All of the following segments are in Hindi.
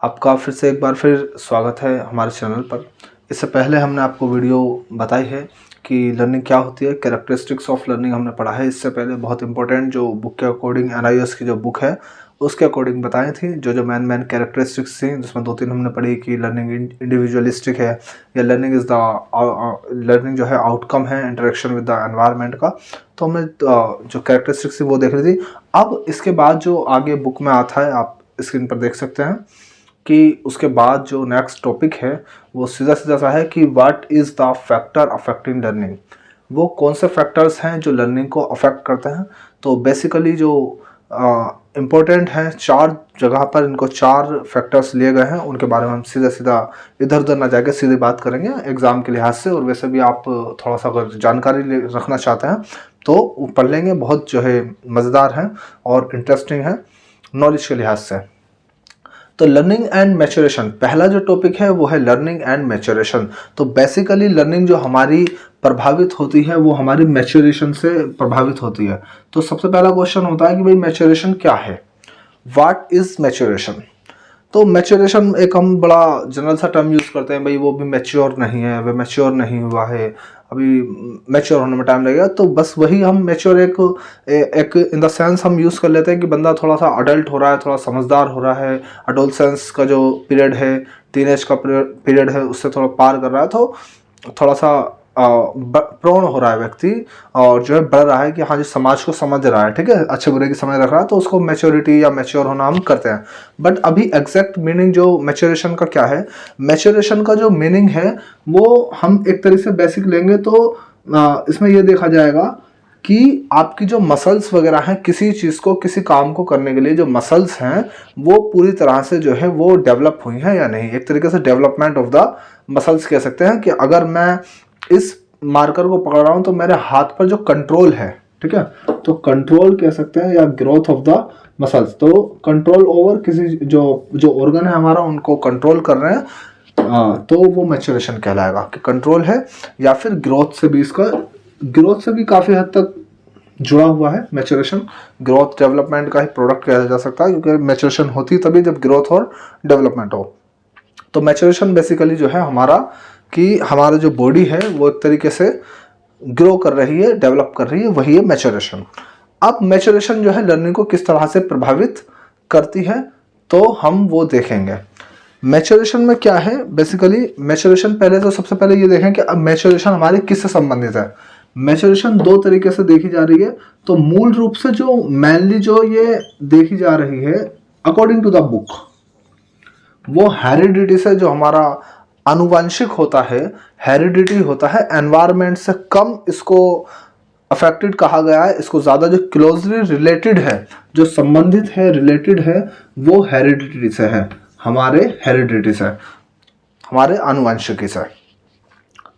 आपका फिर से एक बार फिर स्वागत है हमारे चैनल पर। इससे पहले हमने आपको वीडियो बताई है कि लर्निंग क्या होती है, कैरेक्टरिस्टिक्स ऑफ लर्निंग हमने पढ़ा है। इससे पहले बहुत इंपॉर्टेंट जो बुक के अकॉर्डिंग NIOS की जो बुक है उसके अकॉर्डिंग बताई थी जो मेन कैरेक्टरिस्टिक्स थी, जिसमें 2-3 हमने पढ़ी कि लर्निंग इंडिविजुअलिस्टिक है या लर्निंग इज़ द लर्निंग जो है आउटकम है इंटरेक्शन विद द एनवायरनमेंट का। तो हमने जो कैरेक्टरिस्टिक्स थी वो देख रही थी। अब इसके बाद जो आगे बुक में आता है आप स्क्रीन पर देख सकते हैं कि उसके बाद जो नेक्स्ट टॉपिक है वो सीधा सीधा सा है कि what is the factor affecting learning. वो कौन से फैक्टर्स हैं जो लर्निंग को अफेक्ट करते हैं। तो बेसिकली जो इम्पोर्टेंट हैं 4 जगह पर, इनको 4 फैक्टर्स लिए गए हैं, उनके बारे में हम सीधा सीधा इधर उधर ना जाके सीधी बात करेंगे एग्ज़ाम के लिहाज से। और वैसे भी आप थोड़ा सा अगर जानकारी रखना चाहते हैं तो पढ़ लेंगे, बहुत जो है मज़ेदार हैं और इंटरेस्टिंग है नॉलेज के लिहाज से। तो लर्निंग एंड मैच्योरेशन, पहला जो टॉपिक है वो है लर्निंग एंड मैच्योरेशन। तो बेसिकली लर्निंग जो हमारी प्रभावित होती है वो हमारी मैच्योरेशन से प्रभावित होती है। तो सबसे पहला क्वेश्चन होता है कि भाई मैच्योरेशन क्या है, व्हाट इज मैच्योरेशन। तो मैच्योरेशन एक हम बड़ा जनरल सा टर्म यूज़ करते हैं, भाई वो भी मैच्योर नहीं है, वह मैच्योर नहीं हुआ है, अभी मैच्योर होने में टाइम लगेगा। तो बस वही हम मैच्योर एक इन द सेंस हम यूज़ कर लेते हैं कि बंदा थोड़ा सा अडल्ट हो रहा है, थोड़ा समझदार हो रहा है, अडोलसेंस का जो पीरियड है, टीनेज का पीरियड है, उससे थोड़ा पार कर रहा है। तो थोड़ा सा प्रौढ़ हो रहा है व्यक्ति और जो है बढ़ रहा है कि हाँ जी समाज को समझ रहा है, ठीक है, अच्छे बुरे की समझ रख रहा है, तो उसको मैच्योरिटी या मैच्योर होना हम करते हैं। बट अभी एग्जैक्ट मीनिंग जो मैच्योरेशन का क्या है, मैच्योरेशन का जो मीनिंग है वो हम एक तरीके से बेसिक लेंगे तो इसमें यह देखा जाएगा कि आपकी जो मसल्स वगैरह हैं, किसी चीज़ को किसी काम को करने के लिए जो मसल्स हैं वो पूरी तरह से जो है वो डेवलप हुई हैं या नहीं। एक तरीके से डेवलपमेंट ऑफ द मसल्स कह सकते हैं कि अगर मैं इस मार्कर को पकड़ रहा हूं तो मेरे हाथ पर जो कंट्रोल है, ठीक है, तो कंट्रोल कह सकते हैं या ग्रोथ ऑफ द मसल्स। तो कंट्रोल ओवर किसी जो ऑर्गन है हमारा उनको कंट्रोल कर रहे हैं, तो वो मैच्योरेशन कहलाएगा कि कंट्रोल है। या फिर ग्रोथ से भी, इसका ग्रोथ से भी काफ़ी हद तक जुड़ा हुआ है मैच्योरेशन। ग्रोथ डेवलपमेंट का ही प्रोडक्ट कहा जा सकता है, क्योंकि मैच्योरेशन होती तभी जब ग्रोथ और डेवलपमेंट हो। तो मैच्योरेशन बेसिकली जो है हमारा कि हमारा जो बॉडी है वो एक तरीके से ग्रो कर रही है, डेवलप कर रही है, वही है मैच्योरेशन। अब मैच्योरेशन जो है लर्निंग को किस तरह से प्रभावित करती है तो हम वो देखेंगे। मैच्योरेशन में क्या है, बेसिकली मैच्योरेशन पहले तो सबसे पहले ये देखें कि अब मैच्योरेशन हमारी किससे संबंधित है। मैच्योरेशन 2 तरीके से देखी जा रही है। तो मूल रूप से जो मेनली जो ये देखी जा रही है अकॉर्डिंग टू द बुक, वो हेरिडिटी से, जो हमारा आनुवंशिक होता है, हेरिडिटी होता है, एनवायरनमेंट से कम इसको अफेक्टेड कहा गया है। इसको ज़्यादा जो क्लोजली रिलेटेड है, जो संबंधित है, रिलेटेड है, वो हेरिडिटी से है, हमारे हेरिडिटी से, हमारे आनुवंशिकी से।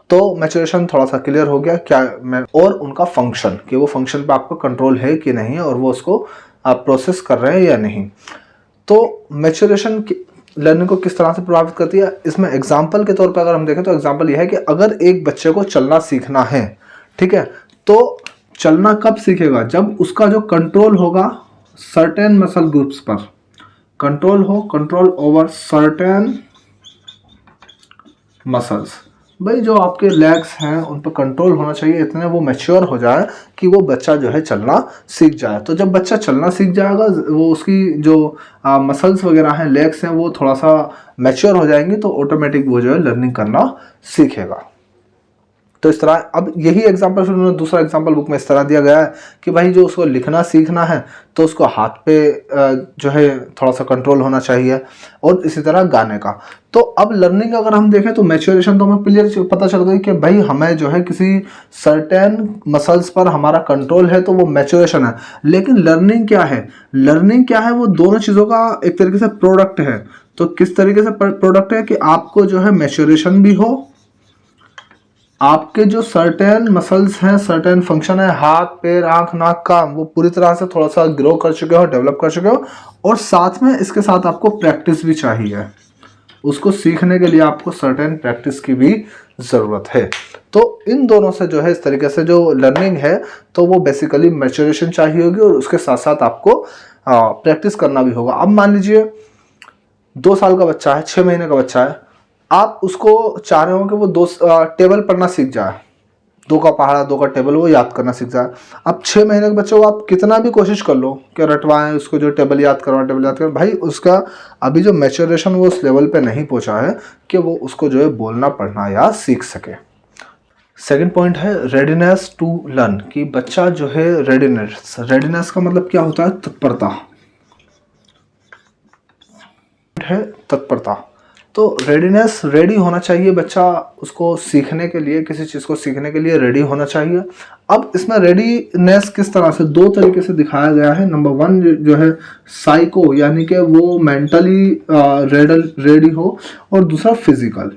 तो मैच्योरेशन थोड़ा सा क्लियर हो गया क्या और उनका फंक्शन, कि वो फंक्शन पे आपका कंट्रोल है कि नहीं और वो उसको आप प्रोसेस कर रहे हैं या नहीं। तो मैच्योरेशन लर्निंग को किस तरह से प्रभावित करती है, इसमें एग्जाम्पल के तौर पर अगर हम देखें तो एग्जाम्पल यह है कि अगर एक बच्चे को चलना सीखना है, ठीक है, तो चलना कब सीखेगा, जब उसका जो कंट्रोल होगा सर्टेन मसल ग्रुप्स पर, कंट्रोल हो, कंट्रोल ओवर सर्टेन मसल्स। भाई जो आपके लेग्स हैं उन पर कंट्रोल होना चाहिए, इतने वो मैच्योर हो जाए कि वो बच्चा जो है चलना सीख जाए। तो जब बच्चा चलना सीख जाएगा, वो उसकी जो मसल्स वगैरह हैं, लेग्स हैं, वो थोड़ा सा मैच्योर हो जाएंगे, तो ऑटोमेटिक वो जो है लर्निंग करना सीखेगा। तो इस तरह, अब यही एग्जांपल फिर उन्होंने दूसरा एग्जांपल बुक में इस तरह दिया गया है कि भाई जो उसको लिखना सीखना है तो उसको हाथ पे जो है थोड़ा सा कंट्रोल होना चाहिए, और इसी तरह गाने का। तो अब लर्निंग अगर हम देखें तो मैच्योरेशन तो हमें क्लियर पता चल गई कि भाई हमें जो है किसी सर्टेन मसल्स पर हमारा कंट्रोल है, तो वो मैच्योरेशन है। लेकिन लर्निंग क्या है, लर्निंग क्या है, वो दोनों चीज़ों का एक तरीके से प्रोडक्ट है। तो किस तरीके से प्रोडक्ट है कि आपको जो है मैच्योरेशन भी हो, आपके जो सर्टेन मसल्स हैं, सर्टेन फंक्शन है, हाथ पैर आंख नाक का, वो पूरी तरह से थोड़ा सा ग्रो कर चुके हो, डेवलप कर चुके हो, और साथ में इसके साथ आपको प्रैक्टिस भी चाहिए। उसको सीखने के लिए आपको सर्टेन प्रैक्टिस की भी ज़रूरत है। तो इन दोनों से जो है इस तरीके से जो लर्निंग है तो वो बेसिकली मैच्योरेशन चाहिए होगी, और उसके साथ साथ आपको प्रैक्टिस करना भी होगा। अब मान लीजिए 2 साल का बच्चा है, 6 महीने का बच्चा है, आप उसको चाह रहे हो कि वो 2 टेबल पढ़ना सीख जाए, 2 का पहाड़ा 2 का टेबल वो याद करना सीख जाए। अब 6 महीने के बच्चे को आप कितना भी कोशिश कर लो कि रटवाएं उसको, जो टेबल याद करवाएं, टेबल याद करें, भाई उसका अभी जो मैच्योरेशन वो उस लेवल पे नहीं पहुंचा है कि वो उसको जो है बोलना पढ़ना या सीख सके। सेकंड पॉइंट है रेडीनेस टू लर्न, कि बच्चा जो है रेडीनेस का मतलब क्या होता है, तत्परता है, तत्परता। तो रेडीनेस, रेडी होना चाहिए बच्चा उसको सीखने के लिए, किसी चीज़ को सीखने के लिए रेडी होना चाहिए। अब इसमें रेडीनेस किस तरह से, 2 तरीके से दिखाया गया है। नंबर 1 जो है साइको, यानी कि वो मेंटली रेडी हो, और दूसरा फिजिकल।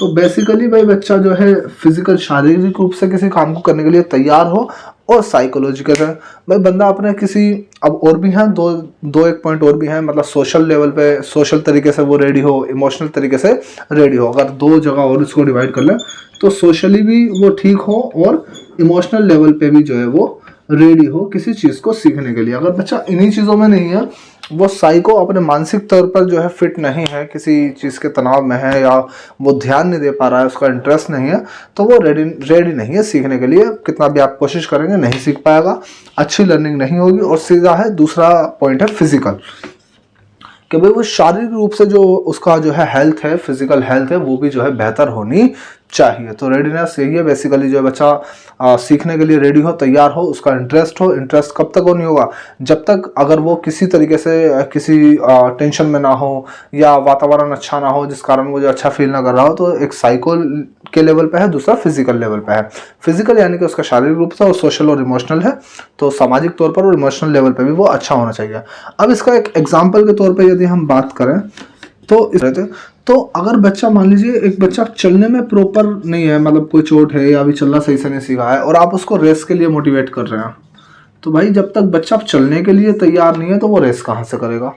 तो बेसिकली भाई बच्चा जो है फिजिकल, शारीरिक रूप से किसी काम को करने के लिए तैयार हो, और साइकोलॉजिकल है भाई बंदा अपने किसी, अब और भी हैं दो एक पॉइंट और भी हैं, मतलब सोशल लेवल पे, सोशल तरीके से वो रेडी हो, इमोशनल तरीके से रेडी हो। अगर 2 जगह और इसको डिवाइड कर लें तो सोशली भी वो ठीक हो, और इमोशनल लेवल पे भी जो है वो रेडी हो किसी चीज़ को सीखने के लिए। अगर बच्चा इन्हीं चीज़ों में नहीं है, वो साइको अपने मानसिक तौर पर जो है फिट नहीं है, किसी चीज़ के तनाव में है, या वो ध्यान नहीं दे पा रहा है, उसका इंटरेस्ट नहीं है, तो वो रेडी नहीं है सीखने के लिए। कितना भी आप कोशिश करेंगे नहीं सीख पाएगा, अच्छी लर्निंग नहीं होगी। और सीधा है दूसरा पॉइंट है फिजिकल, कि भाई वो शारीरिक रूप से जो उसका जो है हेल्थ है, फिजिकल हेल्थ है, वो भी जो है बेहतर होनी चाहिए। तो रेडीनेस यही है बेसिकली, जो बच्चा सीखने के लिए रेडी हो, तैयार हो, उसका इंटरेस्ट हो। इंटरेस्ट कब तक नहीं होगा, जब तक अगर वो किसी तरीके से किसी टेंशन में ना हो, या वातावरण अच्छा ना हो जिस कारण वो जो अच्छा फील ना कर रहा हो। तो एक साइको के लेवल पे है, दूसरा फिजिकल लेवल पे है। फिजिकल यानी कि उसका शारीरिक रूप से, और सोशल और इमोशनल है, तो सामाजिक तौर पर और इमोशनल लेवल पे भी वो अच्छा होना चाहिए। अब इसका एक एग्जाम्पल के तौर पर यदि हम बात करें तो अगर बच्चा, मान लीजिए एक बच्चा चलने में प्रॉपर नहीं है, मतलब कोई चोट है या अभी चलना सही से नहीं सीखा है, और आप उसको रेस के लिए मोटिवेट कर रहे हैं, तो भाई जब तक बच्चा चलने के लिए तैयार नहीं है तो वो रेस कहाँ से करेगा।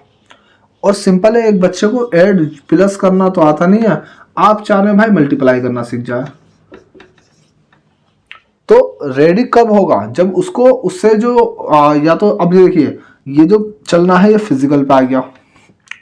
और सिंपल है, एक बच्चे को ऐड प्लस करना तो आता नहीं है, आप चाह रहे हैं भाई मल्टीप्लाई करना सीख जाए, तो रेडी कब होगा, जब उसको उससे जो या तो अब ये देखिए, ये जो चलना है ये फिजिकल पे आ गया,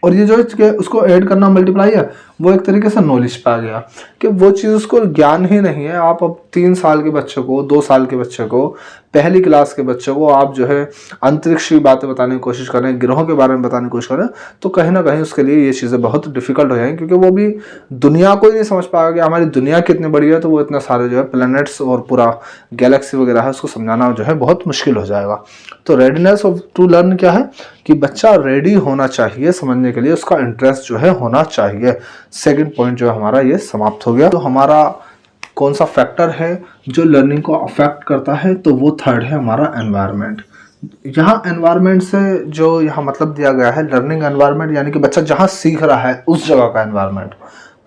और ये जो उसको ऐड करना मल्टीप्लाई है, वो एक तरीके से नॉलेज पे आ गया, कि वो चीज़ उसको ज्ञान ही नहीं है। आप अब 3 साल के बच्चे को, 2 साल के बच्चे को, पहली क्लास के बच्चे को आप जो है अंतरिक्ष की बातें बताने की कोशिश करें, ग्रहों के बारे में बताने की कोशिश करें, तो कहीं ना कहीं उसके लिए ये चीज़ें बहुत डिफिकल्ट हो जाएंगी, क्योंकि वो भी दुनिया को ही नहीं समझ पाएगा कि हमारी दुनिया कितनी बड़ी है। तो वो इतने सारे जो है प्लैनेट्स और पूरा गैलेक्सी वगैरह है, उसको समझाना जो है बहुत मुश्किल हो जाएगा। तो रेडीनेस ऑफ टू लर्न क्या है, कि बच्चा रेडी होना चाहिए समझने के लिए, उसका इंटरेस्ट जो है होना चाहिए। सेकंड पॉइंट जो है हमारा ये समाप्त हो गया। तो हमारा कौन सा फैक्टर है जो लर्निंग को अफेक्ट करता है, तो वो थर्ड है हमारा एनवायरनमेंट। यहाँ एनवायरनमेंट से जो यहाँ मतलब दिया गया है, लर्निंग एनवायरनमेंट यानी कि बच्चा जहाँ सीख रहा है उस जगह का एनवायरनमेंट।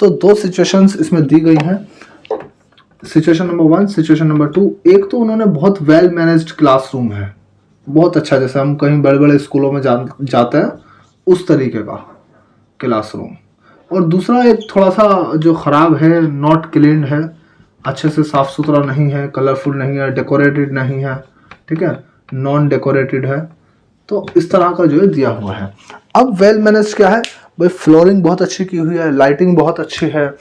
तो 2 सिचुएशंस इसमें दी गई हैं, सिचुएशन नंबर 1, सिचुएशन नंबर 2। एक तो उन्होंने बहुत वेल मैनेज्ड क्लासरूम है, बहुत अच्छा, जैसे हम कहीं बड़े बड़े स्कूलों में जाते हैं उस तरीके का क्लासरूम। और दूसरा एक थोड़ा सा जो ख़राब है, नॉट क्लीन्ड है, अच्छे से साफ़ सुथरा नहीं है, कलरफुल नहीं है, डेकोरेटेड नहीं है, ठीक है, नॉन डेकोरेटेड है। तो इस तरह का जो है दिया हुआ है। अब वेल मैनेज क्या है भाई, फ्लोरिंग बहुत अच्छी की हुई है, लाइटिंग बहुत अच्छी है,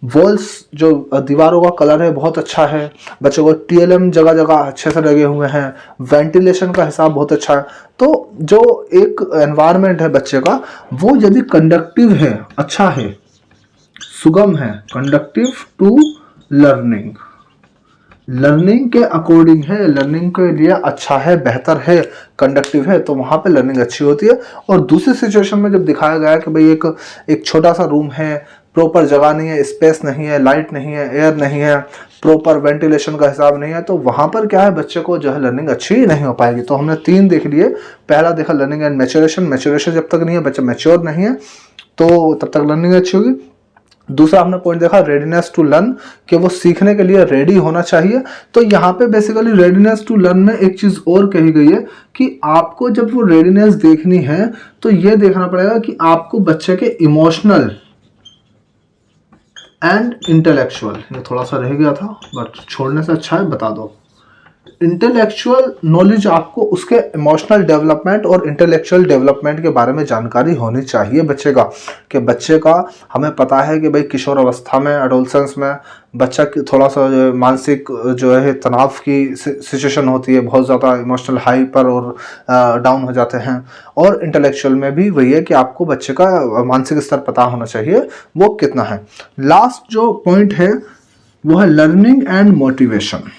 वॉल्स जो दीवारों का कलर है बहुत अच्छा है, बच्चों को टीएलएम जगह जगह अच्छे से लगे हुए हैं, वेंटिलेशन का हिसाब बहुत अच्छा है। तो जो एक एनवायरनमेंट है बच्चे का, वो यदि कंडक्टिव है, अच्छा है, सुगम है, कंडक्टिव टू लर्निंग, लर्निंग के अकॉर्डिंग है, लर्निंग के लिए अच्छा है, बेहतर है, कंडक्टिव है, तो वहाँ पे लर्निंग अच्छी होती है। और दूसरी सिचुएशन में जब दिखाया गया है कि भाई एक छोटा सा रूम है, प्रॉपर जगह नहीं है, स्पेस नहीं है, लाइट नहीं है, एयर नहीं है, प्रॉपर वेंटिलेशन का हिसाब नहीं है, तो वहाँ पर क्या है, बच्चे को जो है लर्निंग अच्छी नहीं हो पाएगी। तो हमने 3 देख लिए। पहला देखा लर्निंग एंड मैच्योरेशन, मैच्योरेशन जब तक नहीं है, बच्चा मैच्योर नहीं है, तो तब तक लर्निंग अच्छी होगी। दूसरा हमने पॉइंट देखा रेडीनेस टू लर्न, कि वो सीखने के लिए रेडी होना चाहिए। तो यहाँ पे बेसिकली रेडीनेस टू लर्न में एक चीज और कही गई है कि आपको जब वो रेडीनेस देखनी है तो ये देखना पड़ेगा कि आपको बच्चे के इमोशनल एंड इंटेलेक्चुअल, ये थोड़ा सा रह गया था बट छोड़ने से अच्छा है, बता दो, इंटेलेक्चुअल नॉलेज आपको उसके इमोशनल डेवलपमेंट और इंटेलेक्चुअल डेवलपमेंट के बारे में जानकारी होनी चाहिए बच्चे का, कि बच्चे का हमें पता है कि भाई किशोर अवस्था में, एडोलसेंस में बच्चा की थोड़ा सा मानसिक जो है तनाव की सिचुएशन होती है, बहुत ज़्यादा इमोशनल हाई पर और डाउन हो जाते हैं। और इंटेलेक्चुअल में भी वही है कि आपको बच्चे का मानसिक स्तर पता होना चाहिए वो कितना है। लास्ट जो पॉइंट है वो है लर्निंग एंड मोटिवेशन।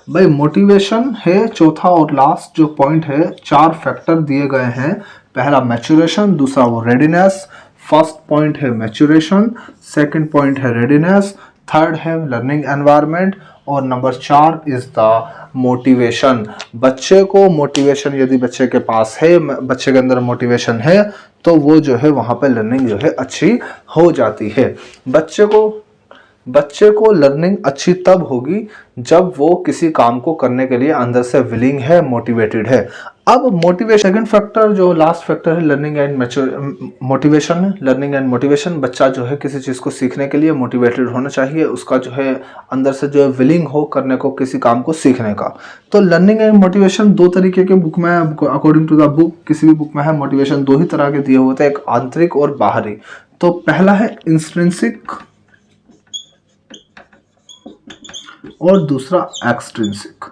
भाई मोटिवेशन है चौथा और लास्ट जो पॉइंट है। 4 फैक्टर दिए गए हैं। पहला मैच्योरेशन, दूसरा वो रेडीनेस। फर्स्ट पॉइंट है मैच्योरेशन, सेकंड पॉइंट है रेडीनेस, थर्ड है लर्निंग एनवायरनमेंट और नंबर 4 इज द मोटिवेशन। बच्चे को मोटिवेशन यदि बच्चे के पास है, बच्चे के अंदर मोटिवेशन है, तो वो जो है वहाँ पे लर्निंग जो है अच्छी हो जाती है। बच्चे को लर्निंग अच्छी तब होगी जब वो किसी काम को करने के लिए अंदर से विलिंग है, मोटिवेटेड है। अब मोटिवेशन सेकंड फैक्टर जो लास्ट फैक्टर है लर्निंग एंड मोटिवेशन है। लर्निंग एंड मोटिवेशन, बच्चा जो है किसी चीज़ को सीखने के लिए मोटिवेटेड होना चाहिए, उसका जो है अंदर से जो है विलिंग हो करने को, किसी काम को सीखने का। तो लर्निंग एंड मोटिवेशन 2 तरीके के बुक में, अकॉर्डिंग टू द बुक, किसी भी बुक में है मोटिवेशन 2 ही तरह के दिए होते हैं, एक आंतरिक और बाहरी। तो पहला है इंस्ट्रिंसिक और दूसरा एक्सट्रिंसिक।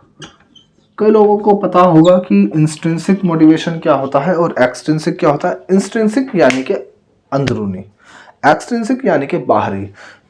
कई लोगों को पता होगा कि इंस्ट्रिंसिक मोटिवेशन क्या होता है और एक्सट्रिंसिक क्या होता है। इंस्ट्रिंसिक यानी कि अंदरूनी, एक्सट्रिंसिक यानी कि बाहरी।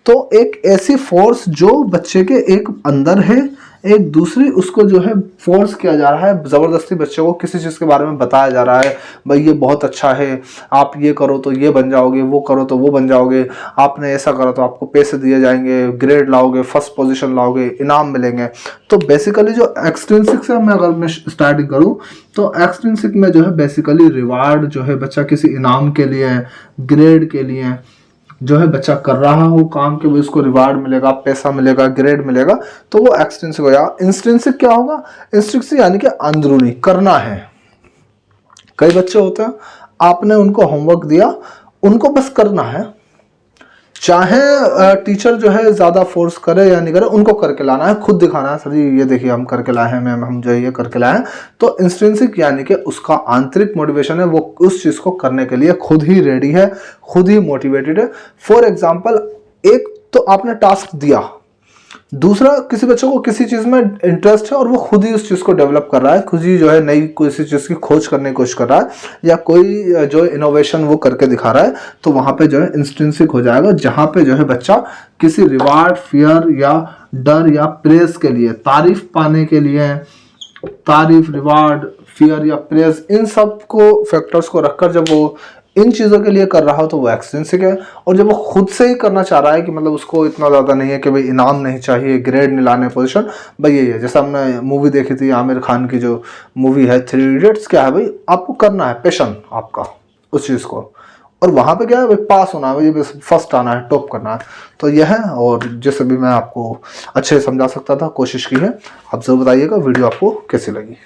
तो एक ऐसी फोर्स जो बच्चे के एक अंदर है, एक दूसरी उसको जो है फोर्स किया जा रहा है, ज़बरदस्ती बच्चे को किसी चीज़ के बारे में बताया जा रहा है, भाई ये बहुत अच्छा है, आप ये करो तो ये बन जाओगे, वो करो तो वो बन जाओगे, आपने ऐसा करो तो आपको पैसे दिए जाएंगे, ग्रेड लाओगे, फर्स्ट पोजीशन लाओगे, इनाम मिलेंगे। तो बेसिकली जो एक्सट्रिंसिक से अगर मैं स्टार्टिंग करूँ तो एक्सट्रिंसिक में जो है बेसिकली रिवार्ड जो है बच्चा किसी इनाम के लिए, ग्रेड के लिए जो है बच्चा कर रहा हो काम के, भी उसको रिवार्ड मिलेगा, पैसा मिलेगा, ग्रेड मिलेगा, तो वो एक्सट्रिंसिक हो जाएगा। इंस्ट्रिंसिक क्या होगा? इंस्ट्रिंसिक यानी कि अंदरूनी करना है। कई बच्चे होते हैं, आपने उनको होमवर्क दिया, उनको बस करना है, चाहे टीचर जो है ज़्यादा फोर्स करे या नहीं करे, उनको करके लाना है, खुद दिखाना है, सर जी ये देखिए हम करके लाए हैं, मैम हम जो ये करके लाए हैं। तो इंस्ट्रिंसिक यानी कि उसका आंतरिक मोटिवेशन है, वो उस चीज़ को करने के लिए खुद ही रेडी है, खुद ही मोटिवेटेड है। फॉर एग्जाम्पल, एक तो आपने टास्क दिया, दूसरा किसी बच्चे को किसी चीज़ में इंटरेस्ट है और वो खुद ही उस चीज़ को डेवलप कर रहा है, खुद ही जो है नई किसी चीज़ की खोज करने की कोशिश कर रहा है, या कोई जो इनोवेशन वो करके दिखा रहा है, तो वहाँ पे जो है इंस्ट्रिंसिक हो जाएगा। जहाँ पे जो है बच्चा किसी रिवार्ड, फियर या डर या प्रेज के लिए, तारीफ पाने के लिए, तारीफ, रिवार्ड, फियर या प्रेज, इन सब को फैक्टर्स को रखकर जब वो इन चीज़ों के लिए कर रहा हो तो वो एक्सट्रिंसिक है। और जब वो खुद से ही करना चाह रहा है कि मतलब उसको इतना ज़्यादा नहीं है कि भाई इनाम नहीं चाहिए, ग्रेड नहीं लाने पोजीशन, भाई यही है। जैसे हमने मूवी देखी थी आमिर खान की जो मूवी है 3 इडियट्स, क्या है भाई, आपको करना है, पैशन आपका उस चीज़ को, और वहाँ पे क्या है भाई, पास होना है, भाई फर्स्ट आना है, टॉप करना है। तो यह है, और जैसे भी मैं आपको अच्छे से समझा सकता था, कोशिश की है। आप ज़रूर बताइएगा वीडियो आपको कैसी लगी।